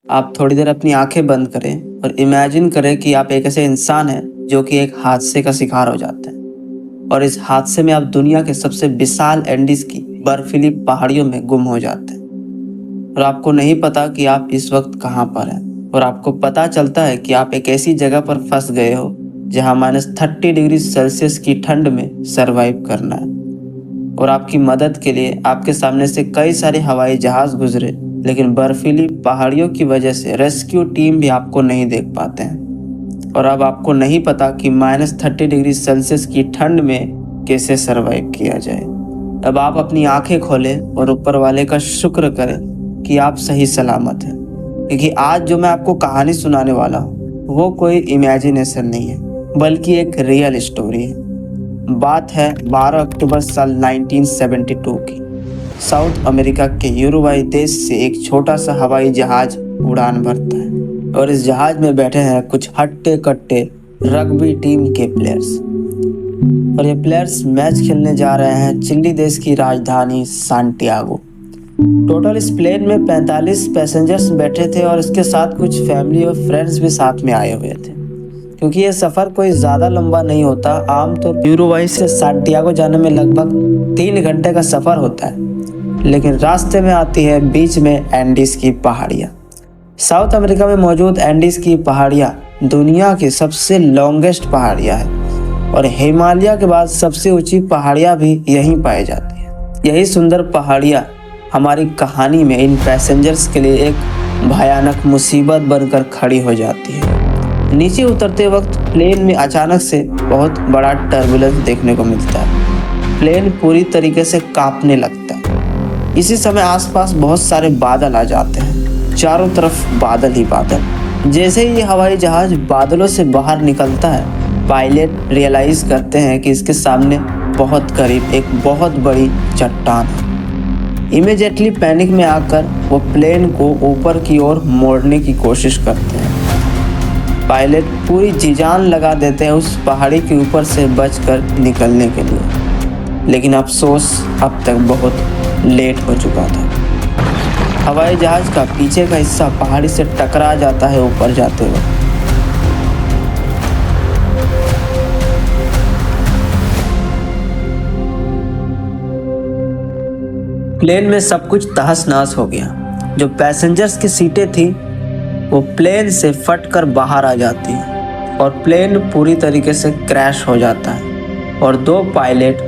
आप थोड़ी देर अपनी आंखें बंद करें और इमेजिन करें कि आप एक ऐसे इंसान हैं जो कि एक हादसे का शिकार हो जाते हैं और इस हादसे में आप दुनिया के सबसे विशाल एंडीज की बर्फीली पहाड़ियों में गुम हो जाते हैं और आपको नहीं पता कि आप इस वक्त कहाँ पर हैं और आपको पता चलता है कि आप एक ऐसी जगह पर फंस गए हो जहाँ -30 डिग्री सेल्सियस की ठंड में सरवाइव करना है। और आपकी मदद के लिए आपके सामने से कई सारे हवाई जहाज गुजरे, लेकिन बर्फीली पहाड़ियों की वजह से रेस्क्यू टीम भी आपको नहीं देख पाते हैं। और अब आपको नहीं पता कि -30 डिग्री सेल्सियस की ठंड में कैसे सरवाइव किया जाए। अब आप अपनी आंखें खोलें और ऊपर वाले का शुक्र करें कि आप सही सलामत हैं, क्योंकि आज जो मैं आपको कहानी सुनाने वाला हूँ वो कोई इमेजिनेशन नहीं है बल्कि एक रियल स्टोरी है। बात है 12 अक्टूबर साल 1972 की। साउथ अमेरिका के यूरुग्वाई देश से एक छोटा सा हवाई जहाज उड़ान भरता है और इस जहाज में बैठे हैं कुछ हट्टे कट्टे रग्बी टीम के प्लेयर्स। और ये प्लेयर्स मैच खेलने जा रहे हैं चिली देश की राजधानी सांटियागो। टोटल इस प्लेन में 45 पैसेंजर्स बैठे थे और इसके साथ कुछ फैमिली और फ्रेंड्स भी साथ में आए हुए थे, क्योंकि ये सफ़र कोई ज़्यादा लंबा नहीं होता। आमतौर यूरुग्वाई से सांटियागो जाने में लगभग 3 घंटे का सफ़र होता है, लेकिन रास्ते में आती है बीच में एंडीज की पहाड़ियाँ। साउथ अमेरिका में मौजूद एंडीज की पहाड़ियाँ दुनिया की सबसे लॉन्गेस्ट पहाड़ियाँ हैं और हिमालय के बाद सबसे ऊंची पहाड़ियाँ भी यहीं पाई जाती हैं। यही सुंदर पहाड़ियाँ हमारी कहानी में इन पैसेंजर्स के लिए एक भयानक मुसीबत बनकर खड़ी हो जाती है। नीचे उतरते वक्त प्लेन में अचानक से बहुत बड़ा टर्बुलेंस देखने को मिलता है। प्लेन पूरी तरीके से कांपने लगता है। इसी समय आसपास बहुत सारे बादल आ जाते हैं, चारों तरफ बादल ही बादल। जैसे ही ये हवाई जहाज बादलों से बाहर निकलता है, पायलट रियलाइज करते हैं कि इसके सामने बहुत करीब एक बहुत बड़ी चट्टान है। इमीडिएटली पैनिक में आकर वो प्लेन को ऊपर की ओर मोड़ने की कोशिश करते हैं। पायलट पूरी जी जान लगा देते हैं उस पहाड़ी के ऊपर से बचकर निकलने के लिए, लेकिन अफसोस अब तक बहुत लेट हो चुका था। हवाई जहाज का पीछे का हिस्सा पहाड़ी से टकरा जाता है ऊपर जाते वक्त। प्लेन में सब कुछ तहस-नहस हो गया। जो पैसेंजर्स की सीटें थी वो प्लेन से फटकर बाहर आ जाती है और प्लेन पूरी तरीके से क्रैश हो जाता है और 2 पायलट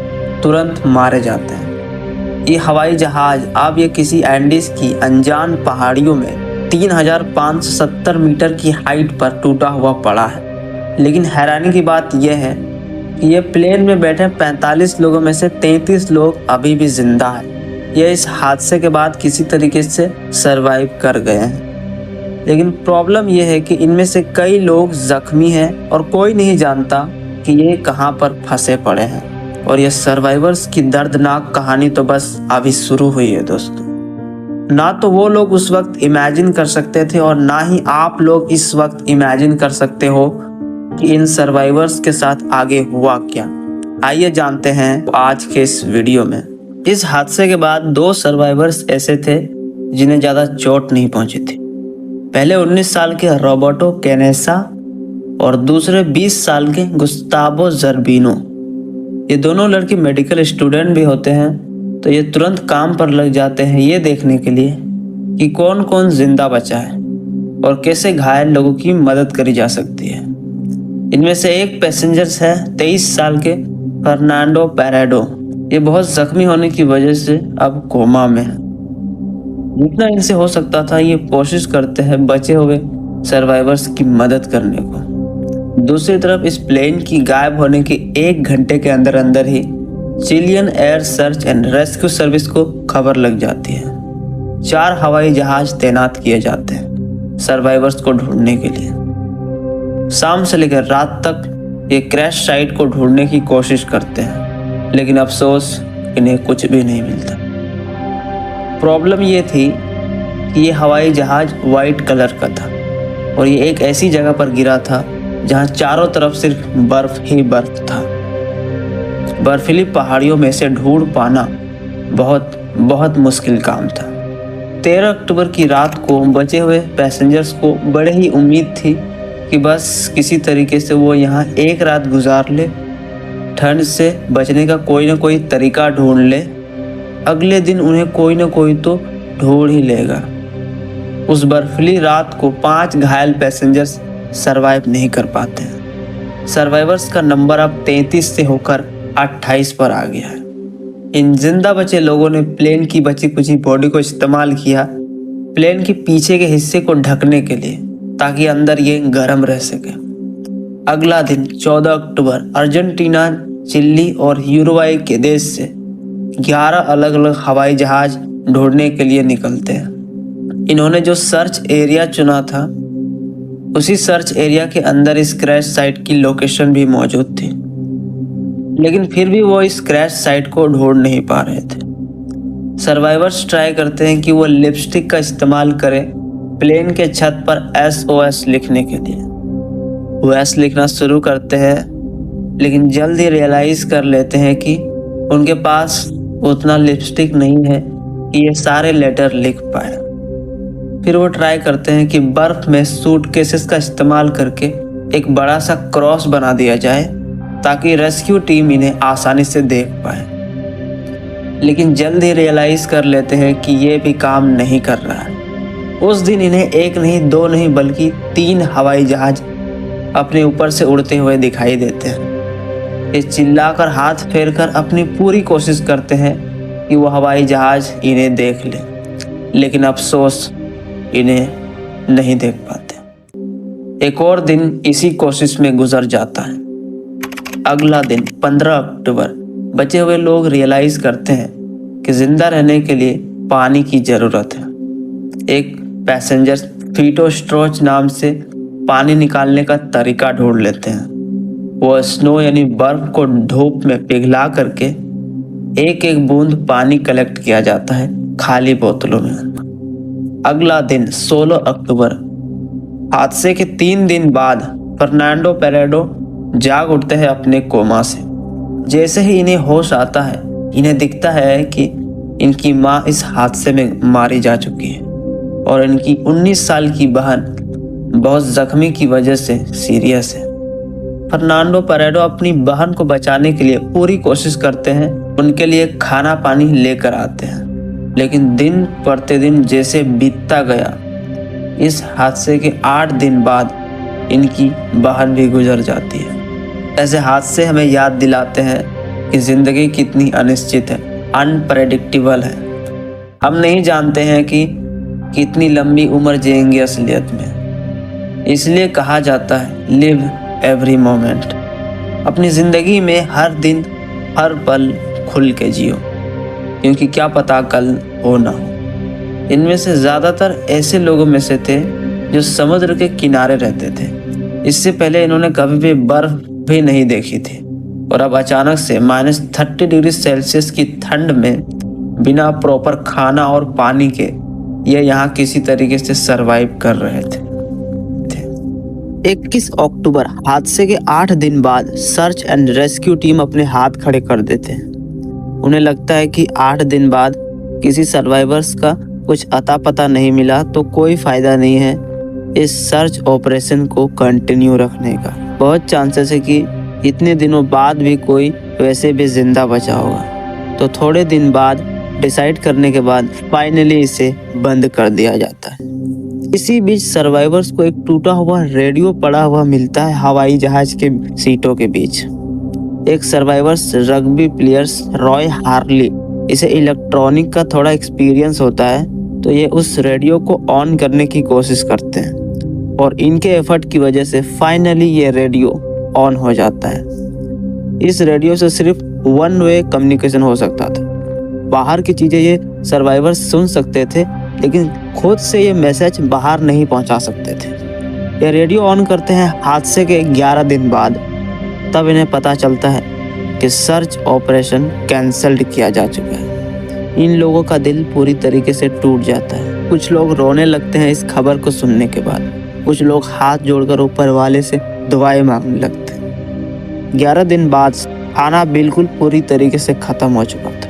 तुरंत मारे जाते हैं। ये हवाई जहाज अब ये किसी एंडीज की अनजान पहाड़ियों में 3570 मीटर की हाइट पर टूटा हुआ पड़ा है। लेकिन हैरानी की बात यह है कि ये प्लेन में बैठे 45 लोगों में से 33 लोग अभी भी जिंदा हैं। ये इस हादसे के बाद किसी तरीके से सरवाइव कर गए हैं, लेकिन प्रॉब्लम यह है कि इनमें से कई लोग जख्मी हैं और कोई नहीं जानता कि ये कहां पर फंसे पड़े हैं। और ये सर्वाइवर्स की दर्दनाक कहानी तो बस अभी शुरू हुई है दोस्तों। ना तो वो लोग उस वक्त इमेजिन कर सकते थे और ना ही आप लोग इस वक्त इमेजिन कर सकते हो कि इन सर्वाइवर्स के साथ आगे हुआ क्या। आइए जानते हैं आज के इस वीडियो में। इस हादसे के बाद 2 सर्वाइवर्स ऐसे थे जिन्हें ज़्यादा चोट नहीं पहुंची थी। पहले 19 साल के रॉबर्टो कैनेसा और दूसरे 20 साल के गुस्तावो ज़र्बिनो। ये दोनों लड़के मेडिकल स्टूडेंट भी होते हैं, तो ये तुरंत काम पर लग जाते हैं ये देखने के लिए कि कौन कौन जिंदा बचा है और कैसे घायल लोगों की मदद करी जा सकती है। इनमें से एक पैसेंजर्स है 23 साल के फर्नांडो पैराडो। ये बहुत जख्मी होने की वजह से अब कोमा में है। जितना इनसे हो सकता था ये कोशिश करते हैं बचे हुए सर्वाइवर्स की मदद करने को। दूसरी तरफ इस प्लेन की गायब होने के 1 घंटे के अंदर अंदर ही Chilean air search and rescue service को खबर लग जाती है। 4 हवाई जहाज तैनात किए जाते हैं सर्वाइवर्स को ढूंढने के लिए। शाम से लेकर रात तक ये क्रैश साइट को ढूंढने की कोशिश करते हैं, लेकिन अफसोस इन्हें कुछ भी नहीं मिलता। प्रॉब्लम ये थी कि ये हवाई जहाज वाइट कलर का था और ये एक ऐसी जगह पर गिरा था जहाँ चारों तरफ सिर्फ बर्फ ही बर्फ था। बर्फीली पहाड़ियों में से ढूंढ पाना बहुत बहुत मुश्किल काम था। 13 अक्टूबर की रात को बचे हुए पैसेंजर्स को बड़े ही उम्मीद थी कि बस किसी तरीके से वो यहाँ एक रात गुजार ले, ठंड से बचने का कोई ना कोई तरीका ढूंढ ले। अगले दिन उन्हें कोई ना कोई तो ढूंढ ही लेगा। उस बर्फीली रात को 5 घायल पैसेंजर्स सरवाइव नहीं कर पाते हैं। सर्वाइवर्स का नंबर अब 33 से होकर 28 पर आ गया है। इन जिंदा बचे लोगों ने प्लेन की बची कुची बॉडी को इस्तेमाल किया प्लेन के पीछे के हिस्से को ढकने के लिए, ताकि अंदर ये गर्म रह सके। अगला दिन 14 अक्टूबर अर्जेंटीना, चिली और यूरुग्वाई के देश से 11 अलग अलग हवाई जहाज ढूंढने के लिए निकलते हैं। इन्होंने जो सर्च एरिया चुना था, उसी सर्च एरिया के अंदर इस क्रैश साइट की लोकेशन भी मौजूद थी, लेकिन फिर भी वो इस क्रैश साइट को ढूंढ नहीं पा रहे थे। सर्वाइवर्स ट्राई करते हैं कि वो लिपस्टिक का इस्तेमाल करें प्लेन के छत पर SOS लिखने के लिए। वो S लिखना शुरू करते हैं, लेकिन जल्द ही रियलाइज कर लेते हैं कि उनके पास उतना लिपस्टिक नहीं है कि ये सारे लेटर लिख पाए। फिर वो ट्राई करते हैं कि बर्फ में सूटकेसेस का इस्तेमाल करके एक बड़ा सा क्रॉस बना दिया जाए, ताकि रेस्क्यू टीम इन्हें आसानी से देख पाए। लेकिन जल्द ही रियलाइज कर लेते हैं कि ये भी काम नहीं कर रहा है। उस दिन इन्हें 1 नहीं 2 नहीं बल्कि 3 हवाई जहाज अपने ऊपर से उड़ते हुए दिखाई देते हैं। ये चिल्लाकर हाथ फेरकर अपनी पूरी कोशिश करते हैं कि वो हवाई जहाज इन्हें देख ले, लेकिन अफसोस इन्हें नहीं देख पाते। एक और दिन इसी कोशिश में गुजर जाता है। अगला दिन 15 अक्टूबर बचे हुए लोग रियलाइज करते हैं कि जिंदा रहने के लिए पानी की ज़रूरत है। एक पैसेंजर फीटोस्ट्रोच नाम से पानी निकालने का तरीका ढूंढ लेते हैं। वो स्नो यानी बर्फ को धूप में पिघला करके एक एक बूंद पानी कलेक्ट किया जाता है खाली बोतलों में। अगला दिन 16 अक्टूबर, हादसे के 3 दिन बाद फर्नांडो पेरेडो जाग उठते हैं अपने कोमा से। जैसे ही इन्हें होश आता है, इन्हें दिखता है कि इनकी माँ इस हादसे में मारी जा चुकी है और इनकी 19 साल की बहन बहुत जख्मी की वजह से सीरियस है। फर्नांडो पेरेडो अपनी बहन को बचाने के लिए पूरी कोशिश करते हैं, उनके लिए खाना पानी लेकर आते हैं, लेकिन दिन प्रतिदिन जैसे बीतता गया, इस हादसे के 8 दिन बाद इनकी बहन भी गुजर जाती है। ऐसे हादसे हमें याद दिलाते हैं कि जिंदगी कितनी अनिश्चित है, अनप्रेडिक्टेबल है। हम नहीं जानते हैं कि कितनी लंबी उम्र जिएंगे असलियत में। इसलिए कहा जाता है लिव एवरी मोमेंट। अपनी ज़िंदगी में हर दिन हर पल खुल के जियो, क्योंकि क्या पता कल हो ना हो। इनमें से ज़्यादातर ऐसे लोगों में से थे जो समुद्र के किनारे रहते थे। इससे पहले इन्होंने कभी भी बर्फ भी नहीं देखी थी, और अब अचानक से -30 डिग्री सेल्सियस की ठंड में बिना प्रॉपर खाना और पानी के ये यहाँ किसी तरीके से सरवाइव कर रहे थे। 21 अक्टूबर, हादसे के 8 दिन बाद सर्च एंड रेस्क्यू टीम अपने हाथ खड़े कर देते हैं। उन्हें लगता है कि 8 दिन बाद किसी सर्वाइवर्स का कुछ अता पता नहीं मिला तो कोई फायदा नहीं है इस सर्च ऑपरेशन को कंटिन्यू रखने का। बहुत चांसेस है कि इतने दिनों बाद भी कोई वैसे भी जिंदा बचा होगा। तो थोड़े दिन बाद डिसाइड करने के बाद फाइनली इसे बंद कर दिया जाता है। इसी बीच सर्वाइवर्स को एक टूटा हुआ रेडियो पड़ा हुआ मिलता है हवाई जहाज के सीटों के बीच। एक survivors rugby players Roy Harley, इसे इलेक्ट्रॉनिक का थोड़ा एक्सपीरियंस होता है, तो ये उस रेडियो को ऑन करने की कोशिश करते हैं और इनके एफर्ट की वजह से फाइनली ये रेडियो ऑन हो जाता है। इस रेडियो से सिर्फ 1 वे कम्युनिकेशन हो सकता था। बाहर की चीज़ें ये सर्वाइवर्स सुन सकते थे, लेकिन खुद से ये मैसेज बाहर नहीं पहुंचा सकते थे। ये रेडियो ऑन करते हैं हादसे के 11 दिन बाद। तब इन्हें पता चलता है कि सर्च ऑपरेशन कैंसल्ड किया जा चुका है। इन लोगों का दिल पूरी तरीके से टूट जाता है। कुछ लोग रोने लगते हैं इस खबर को सुनने के बाद। कुछ लोग हाथ जोड़कर ऊपर वाले से दुआएं मांगने लगते हैं। 11 दिन बाद खाना बिल्कुल पूरी तरीके से ख़त्म हो चुका था।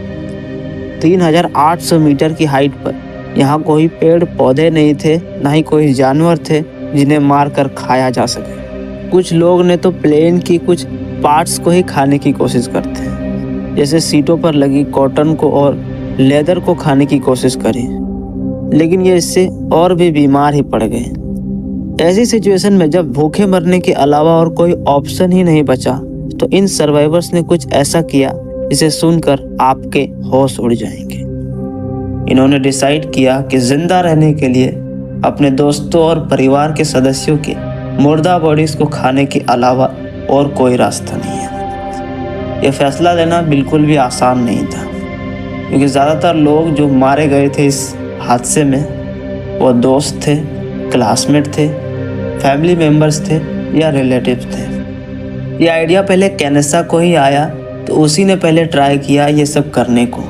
3800 मीटर की हाइट पर यहाँ कोई पेड़ पौधे नहीं थे, ना ही कोई जानवर थे जिन्हें मारकर खाया जा सके। कुछ लोग ने तो प्लेन की कुछ पार्ट्स को ही खाने की कोशिश करते हैं, जैसे सीटों पर लगी कॉटन को और लेदर को खाने की कोशिश करी, लेकिन ये इससे और भी बीमार ही पड़ गए। ऐसी सिचुएशन में जब भूखे मरने के अलावा और कोई ऑप्शन ही नहीं बचा, तो इन सर्वाइवर्स ने कुछ ऐसा किया जिसे सुनकर आपके होश उड़ जाएंगे। इन्होंने डिसाइड किया कि जिंदा रहने के लिए अपने दोस्तों और परिवार के सदस्यों के मुर्दा बॉडीज को खाने के अलावा और कोई रास्ता नहीं है। यह फैसला लेना बिल्कुल भी आसान नहीं था, क्योंकि ज़्यादातर लोग जो मारे गए थे इस हादसे में वो दोस्त थे, क्लासमेट थे, फैमिली मेम्बर्स थे या रिलेटिव्स थे। ये आइडिया पहले कैनेसा को ही आया, तो उसी ने पहले ट्राई किया ये सब करने को।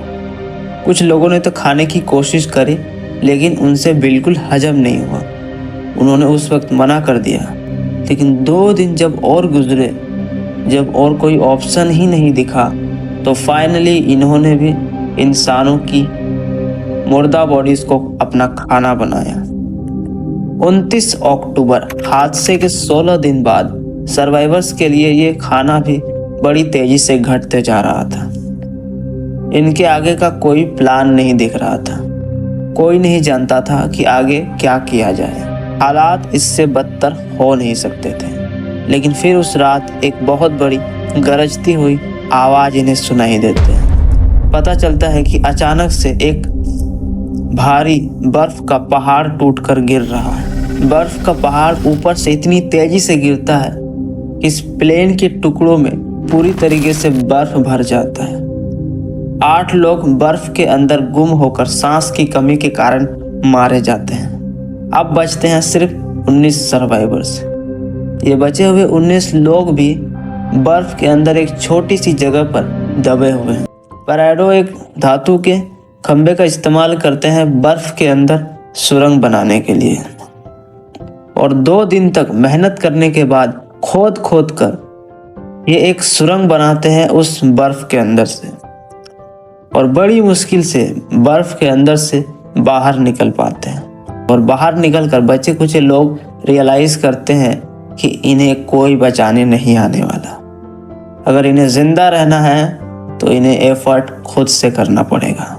कुछ लोगों ने तो खाने की कोशिश करी, लेकिन उनसे बिल्कुल हजम नहीं हुआ। उन्होंने उस वक्त मना कर दिया, लेकिन 2 दिन जब और गुजरे, जब और कोई ऑप्शन ही नहीं दिखा, तो फाइनली इन्होंने भी इंसानों की मुर्दा बॉडीज को अपना खाना बनाया। 29 अक्टूबर हादसे के 16 दिन बाद सर्वाइवर्स के लिए ये खाना भी बड़ी तेजी से घटते जा रहा था। इनके आगे का कोई प्लान नहीं दिख रहा था। कोई नहीं जानता था कि आगे क्या किया जाए। हालात इससे बदतर हो नहीं सकते थे। लेकिन फिर उस रात एक बहुत बड़ी गरजती हुई आवाज इन्हें सुनाई देती है। पता चलता है कि अचानक से एक भारी बर्फ का पहाड़ टूटकर गिर रहा है। बर्फ का पहाड़ ऊपर से इतनी तेजी से गिरता है कि इस प्लेन के टुकड़ों में पूरी तरीके से बर्फ भर जाता है। 8 लोग बर्फ के अंदर गुम होकर सांस की कमी के कारण मारे जाते हैं। अब बचते हैं सिर्फ 19 सर्वाइवर्स। ये बचे हुए 19 लोग भी बर्फ के अंदर एक छोटी सी जगह पर दबे हुए हैं। परेडो एक धातु के खंभे का इस्तेमाल करते हैं बर्फ के अंदर सुरंग बनाने के लिए, और 2 दिन तक मेहनत करने के बाद खोद खोद कर ये एक सुरंग बनाते हैं उस बर्फ के अंदर से, और बड़ी मुश्किल से बर्फ के अंदर से बाहर निकल पाते हैं। और बाहर निकलकर बचे कुछ लोग रियलाइज करते हैं कि इन्हें कोई बचाने नहीं आने वाला। अगर इन्हें जिंदा रहना है तो इन्हें एफर्ट खुद से करना पड़ेगा।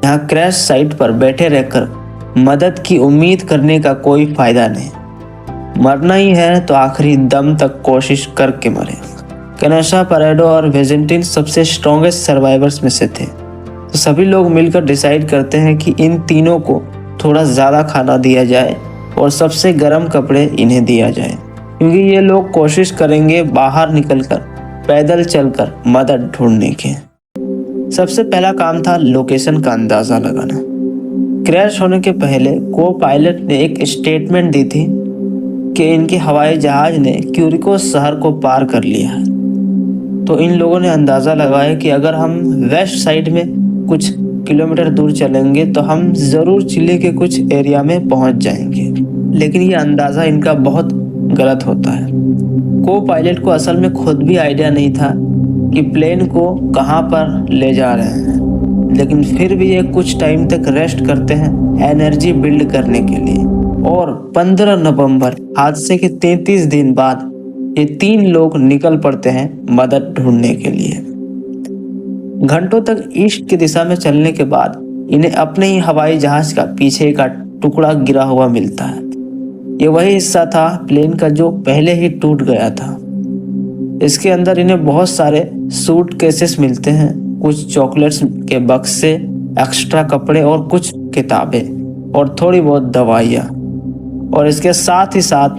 यहाँ क्रैश साइट पर बैठे रहकर मदद की उम्मीद करने का कोई फायदा नहीं। मरना ही है तो आखिरी दम तक कोशिश करके मरे। कैनेसा, परेडो और विजेंटीन सबसे स्ट्रॉन्गेस्ट सर्वाइवर्स में से थे, तो सभी लोग मिलकर डिसाइड करते हैं कि इन तीनों को थोड़ा ज़्यादा खाना दिया जाए और सबसे गर्म कपड़े इन्हें दिया जाए, क्योंकि ये लोग कोशिश करेंगे बाहर निकलकर पैदल चलकर मदद ढूंढने के। सबसे पहला काम था लोकेशन का अंदाज़ा लगाना। क्रैश होने के पहले को पायलट ने एक स्टेटमेंट दी थी कि इनके हवाई जहाज ने क्यूरिको शहर को पार कर लिया है। तो इन लोगों ने अंदाज़ा लगाया कि अगर हम वेस्ट साइड में कुछ किलोमीटर दूर चलेंगे तो हम ज़रूर चिली के कुछ एरिया में पहुंच जाएंगे। लेकिन ये अंदाज़ा इनका बहुत गलत होता है। को पायलट को असल में खुद भी आइडिया नहीं था कि प्लेन को कहां पर ले जा रहे हैं, लेकिन फिर भी ये कुछ टाइम तक रेस्ट करते हैं एनर्जी बिल्ड करने के लिए। और 15 नवंबर हादसे के 33 दिन बाद ये 3 लोग निकल पड़ते हैं मदद ढूंढने के लिए। घंटों तक ईस्ट की दिशा में चलने के बाद इन्हें अपने ही हवाई जहाज का पीछे का टुकड़ा गिरा हुआ मिलता है। ये वही हिस्सा था प्लेन का जो पहले ही टूट गया था। इसके अंदर इन्हें बहुत सारे सूटकेसेस मिलते हैं, कुछ चॉकलेट्स के बक्से, एक्स्ट्रा कपड़े और कुछ किताबें और थोड़ी बहुत दवाइयाँ। और इसके साथ ही साथ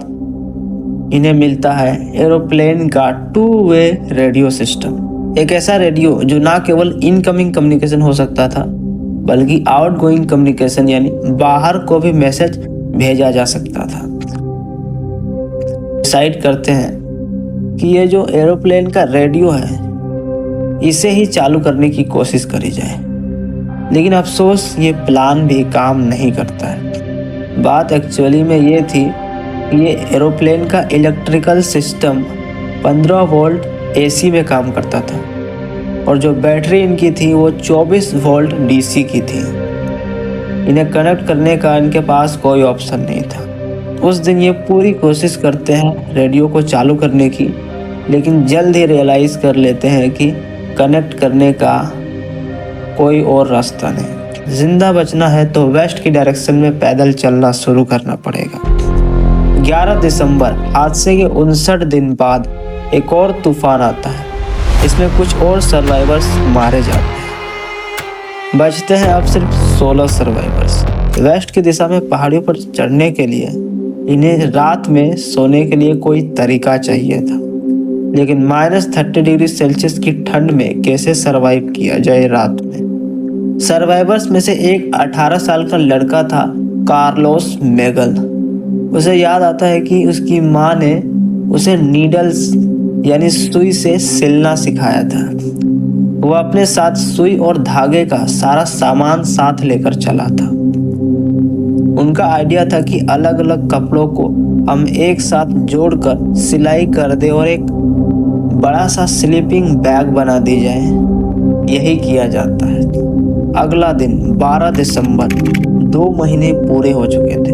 इन्हें मिलता है एरोप्लेन का 2-वे रेडियो सिस्टम। एक ऐसा रेडियो जो ना केवल इनकमिंग कम्युनिकेशन हो सकता था, बल्कि आउटगोइंग कम्युनिकेशन यानी बाहर को भी मैसेज भेजा जा सकता था। डिसाइड करते हैं कि ये जो एरोप्लेन का रेडियो है इसे ही चालू करने की कोशिश करी जाए, लेकिन अफसोस ये प्लान भी काम नहीं करता है। बात एक्चुअली में ये थी कि ये एरोप्लेन का इलेक्ट्रिकल सिस्टम 15 वोल्ट एसी में काम करता था, और जो बैटरी इनकी थी वो 24 वोल्ट डीसी की थी। इन्हें कनेक्ट करने का इनके पास कोई ऑप्शन नहीं था। उस दिन ये पूरी कोशिश करते हैं रेडियो को चालू करने की, लेकिन जल्द ही रियलाइज़ कर लेते हैं कि कनेक्ट करने का कोई और रास्ता नहीं। जिंदा बचना है तो वेस्ट की डायरेक्शन में पैदल चलना शुरू करना पड़ेगा। 11 दिसंबर हादसे के 59 दिन बाद एक और तूफान आता है। इसमें कुछ और सर्वाइवर्स मारे जाते हैं। बचते हैं अब सिर्फ 16 सर्वाइवर्स। वेस्ट की दिशा में पहाड़ियों पर चढ़ने के लिए इन्हें रात में सोने के लिए कोई तरीका चाहिए था, लेकिन -30 डिग्री सेल्सियस की ठंड में कैसे सरवाइव किया जाए रात में। सर्वाइवर्स में से एक 18 साल का लड़का था, कार्लोस मेगल। उसे याद आता है कि उसकी माँ ने उसे नीडल्स यानी सुई से सिलना सिखाया था। वो अपने साथ सुई और धागे का सारा सामान साथ लेकर चला था। उनका आइडिया था कि अलग अलग कपड़ों को हम एक साथ जोड़कर सिलाई कर दे और एक बड़ा सा स्लीपिंग बैग बना दी जाए। यही किया जाता है। अगला दिन 12 दिसंबर 2 महीने पूरे हो चुके थे।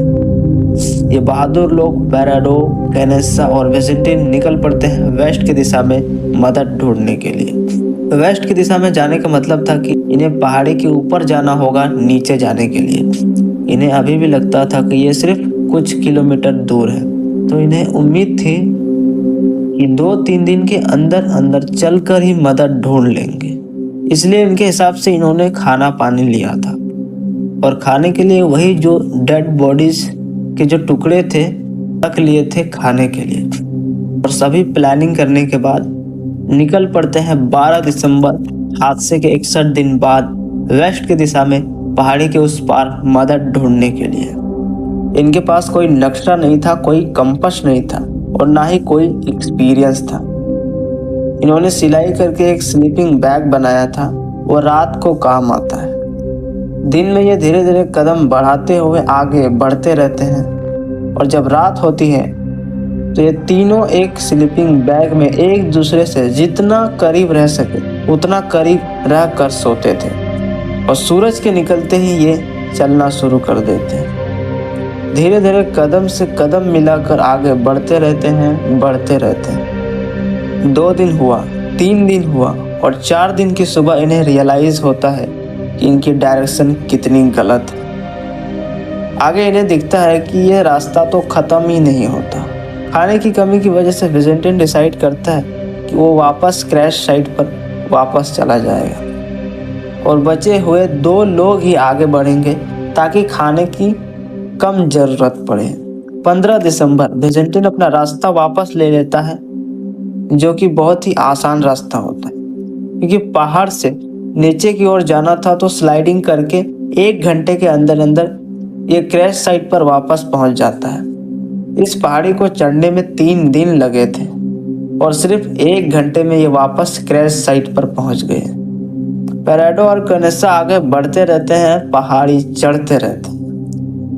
ये बहादुर लोग पेराडो, कैनेसा और विजेंटीन निकल पड़ते हैं वेस्ट की दिशा में मदद ढूंढने के लिए। वेस्ट की दिशा में जाने का मतलब था कि इन्हें पहाड़ी के ऊपर जाना होगा नीचे जाने के लिए। इन्हें अभी भी लगता था कि ये सिर्फ कुछ किलोमीटर दूर है, तो इन्हें उम्मीद थी कि 2-3 दिन के अंदर अंदर चलकर ही मदद ढूंढ लेंगे। इसलिए इनके हिसाब से इन्होंने खाना पानी लिया था, और खाने के लिए वही जो डेड बॉडीज के जो टुकड़े थे रख लिए थे खाने के लिए। और सभी प्लानिंग करने के बाद निकल पड़ते हैं 12 दिसंबर हादसे के 61 दिन बाद वेस्ट की दिशा में पहाड़ी के उस पार मदद ढूंढने के लिए। इनके पास कोई नक्शा नहीं था, कोई कंपास नहीं था और ना ही कोई एक्सपीरियंस था। इन्होंने सिलाई करके एक स्लीपिंग बैग बनाया था, वो रात को काम आता है। दिन में ये धीरे धीरे कदम बढ़ाते हुए आगे बढ़ते रहते हैं, और जब रात होती है तो ये तीनों एक स्लीपिंग बैग में एक दूसरे से जितना करीब रह सके उतना करीब रह कर सोते थे, और सूरज के निकलते ही ये चलना शुरू कर देते हैं। धीरे धीरे कदम से कदम मिलाकर आगे बढ़ते रहते हैं। 2 दिन हुआ, 3 दिन हुआ, और 4 दिन की सुबह इन्हें रियलाइज होता है कि इनकी डायरेक्शन कितनी गलत है। आगे इन्हें दिखता है कि यह रास्ता तो ख़त्म ही नहीं होता। खाने की कमी की वजह से विजेंटीन डिसाइड करता है कि वो वापस क्रैश साइट पर वापस चला जाएगा, और बचे हुए 2 लोग ही आगे बढ़ेंगे ताकि खाने की कम ज़रूरत पड़े। 15 दिसंबर विजेंटीन अपना रास्ता वापस ले लेता है, जो कि बहुत ही आसान रास्ता होता है, क्योंकि पहाड़ से नीचे की ओर जाना था तो स्लाइडिंग करके 1 घंटे के अंदर अंदर ये क्रैश साइट पर वापस पहुंच जाता है। इस पहाड़ी को चढ़ने में 3 दिन लगे थे, और सिर्फ 1 घंटे में ये वापस क्रैश साइट पर पहुंच गए। पेराडो और कैनेसा आगे बढ़ते रहते हैं, पहाड़ी चढ़ते रहते हैं।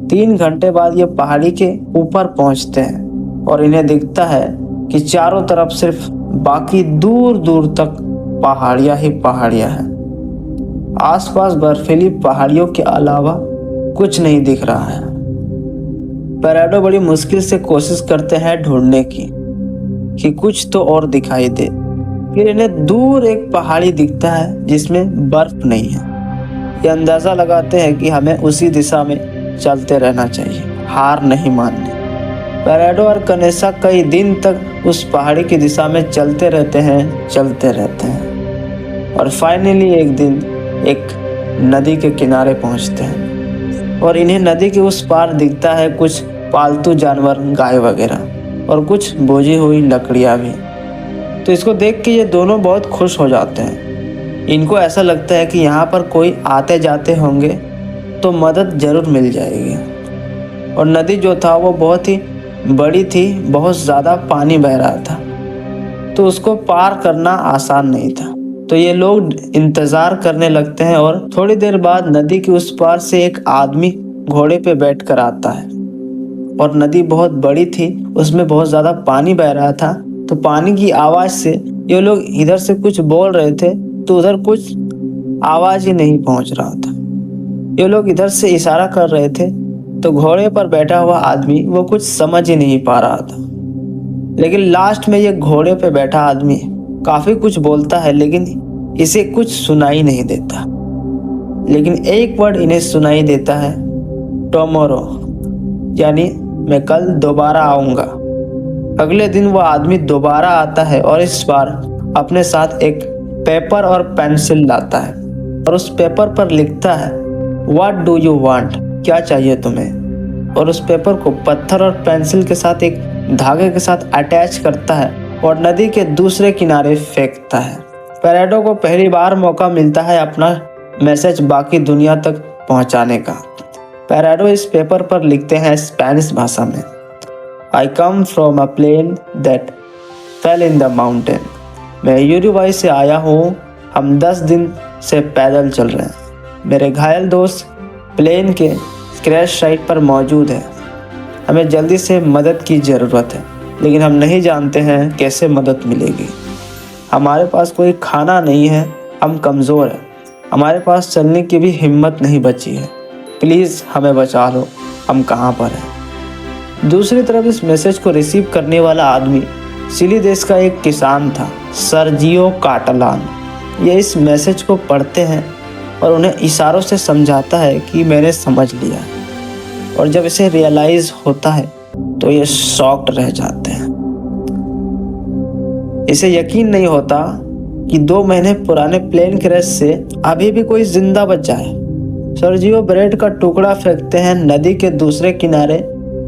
3 घंटे बाद ये पहाड़ी के ऊपर पहुंचते हैं, और इन्हें दिखता है कि चारों तरफ सिर्फ बाकी दूर दूर तक पहाड़ियां ही पहाड़ियां हैं। आसपास बर्फीली पहाड़ियों के अलावा कुछ नहीं दिख रहा है। पेराडो बड़ी मुश्किल से कोशिश करते हैं ढूंढने की कि कुछ तो और दिखाई दे। फिर इन्हें दूर एक पहाड़ी दिखता है जिसमें बर्फ नहीं है। ये अंदाजा लगाते हैं कि हमें उसी दिशा में चलते रहना चाहिए, हार नहीं माननी। पेराडो और कैनेसा कई दिन तक उस पहाड़ी की दिशा में चलते रहते हैं, और फाइनली एक दिन एक नदी के किनारे पहुंचते हैं, और इन्हें नदी के उस पार दिखता है कुछ पालतू जानवर, गाय वगैरह, और कुछ बोझी हुई लकड़ियां भी। तो इसको देख के ये दोनों बहुत खुश हो जाते हैं। इनको ऐसा लगता है कि यहाँ पर कोई आते जाते होंगे तो मदद जरूर मिल जाएगी। और नदी जो था वो बहुत ही बड़ी थी, बहुत ज़्यादा पानी बह रहा था, तो उसको पार करना आसान नहीं था। तो ये लोग इंतज़ार करने लगते हैं, और थोड़ी देर बाद नदी के उस पार से एक आदमी घोड़े पे बैठकर आता है। और नदी बहुत बड़ी थी, उसमें बहुत ज़्यादा पानी बह रहा था, तो पानी की आवाज़ से ये लोग इधर से कुछ बोल रहे थे तो उधर कुछ आवाज़ ही नहीं पहुंच रहा था। ये लोग इधर से इशारा कर रहे थे तो घोड़े पर बैठा हुआ आदमी वो कुछ समझ ही नहीं पा रहा था। लेकिन लास्ट में ये घोड़े पे बैठा आदमी काफी कुछ बोलता है लेकिन इसे कुछ सुनाई नहीं देता। लेकिन एक वर्ड इन्हें सुनाई देता है, टुमारो, यानी मैं कल दोबारा आऊंगा। अगले दिन वो आदमी दोबारा आता है और इस बार अपने साथ एक पेपर और पेंसिल लाता है और उस पेपर पर लिखता है, व्हाट डू यू वांट, क्या चाहिए तुम्हें। और उस पेपर को पत्थर और पेंसिल के साथ एक धागे के साथ अटैच करता है और नदी के दूसरे किनारे फेंकता है। पेरेडो को पहली बार मौका मिलता है अपना मैसेज बाकी दुनिया तक पहुंचाने का। पेरेडो इस पेपर पर लिखते हैं स्पेनिश भाषा में, I come from a plane that fell in the mountain. मैं यूरुग्वाई से आया हूँ, हम 10 दिन से पैदल चल रहे हैं। मेरे घायल दोस्त प्लेन के क्रैश साइट पर मौजूद है। हमें जल्दी से मदद की ज़रूरत है, लेकिन हम नहीं जानते हैं कैसे मदद मिलेगी। हमारे पास कोई खाना नहीं है, हम कमज़ोर हैं, हमारे पास चलने की भी हिम्मत नहीं बची है। प्लीज़ हमें बचा लो, हम कहाँ पर हैं। दूसरी तरफ इस मैसेज को रिसीव करने वाला आदमी चिली देश का एक किसान था, सर्जियो काटलान। ये इस मैसेज को पढ़ते हैं और उन्हें इशारों से समझाता है कि मैंने समझ लिया। और जब इसे रियलाइज होता है तो ये शॉक्ड रह जाते हैं। इसे यकीन नहीं होता कि 2 महीने पुराने प्लेन क्रैश से अभी भी कोई जिंदा बचा है। सर्जियो ब्रेड का टुकड़ा फेंकते हैं नदी के दूसरे किनारे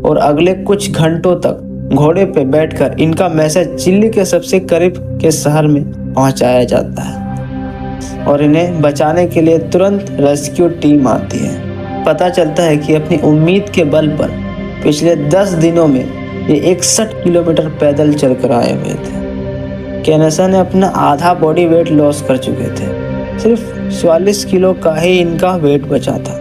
और अगले कुछ घंटों तक घोड़े पे बैठकर इनका मैसेज चिली के सबसे करीब के शहर में पहुंचाया जाता है और इन्हें बचाने के लिए तुरंत रेस्क्यू टीम आती है। पता चलता है कि अपनी उम्मीद के बल पर पिछले 10 दिनों में ये 61 किलोमीटर पैदल चलकर आए हुए थे। केनेसा ने अपना आधा बॉडी वेट लॉस कर चुके थे, सिर्फ 44 किलो का ही इनका वेट बचा था।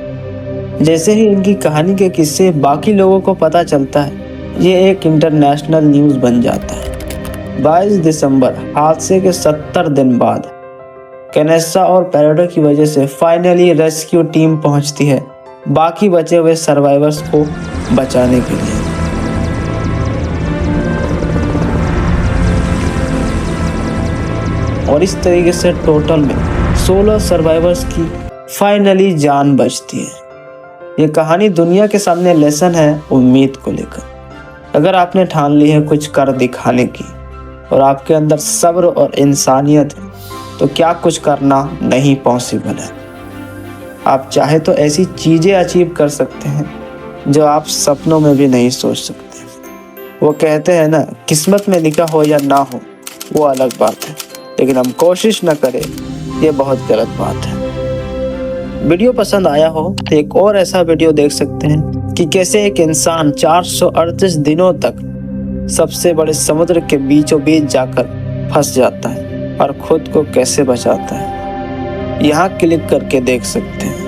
जैसे ही इनकी कहानी के किस्से बाकी लोगों को पता चलता है, ये एक इंटरनेशनल न्यूज़ बन जाता है। 22 दिसंबर हादसे के 70 दिन बाद केनेसा और पेरेडो की वजह से फाइनली रेस्क्यू टीम पहुंचती है बाकी बचे हुए सर्वाइवर्स को बचाने के लिए। और इस तरीके से टोटल में 16 सर्वाइवर्स की फाइनली जान बचती है। ये कहानी दुनिया के सामने लेसन है उम्मीद को लेकर। अगर आपने ठान ली है कुछ कर दिखाने की और आपके अंदर सब्र और इंसानियत है तो क्या कुछ करना नहीं पॉसिबल है। आप चाहे तो ऐसी चीज़ें अचीव कर सकते हैं जो आप सपनों में भी नहीं सोच सकते। वो कहते हैं ना, किस्मत में लिखा हो या ना हो वो अलग बात है, लेकिन हम कोशिश न करें ये बहुत गलत बात है। वीडियो पसंद आया हो तो एक और ऐसा वीडियो देख सकते हैं कि कैसे एक इंसान 438 दिनों तक सबसे बड़े समुद्र के बीचों बीच जाकर फंस जाता है और खुद को कैसे बचाता है। यहाँ क्लिक करके देख सकते हैं।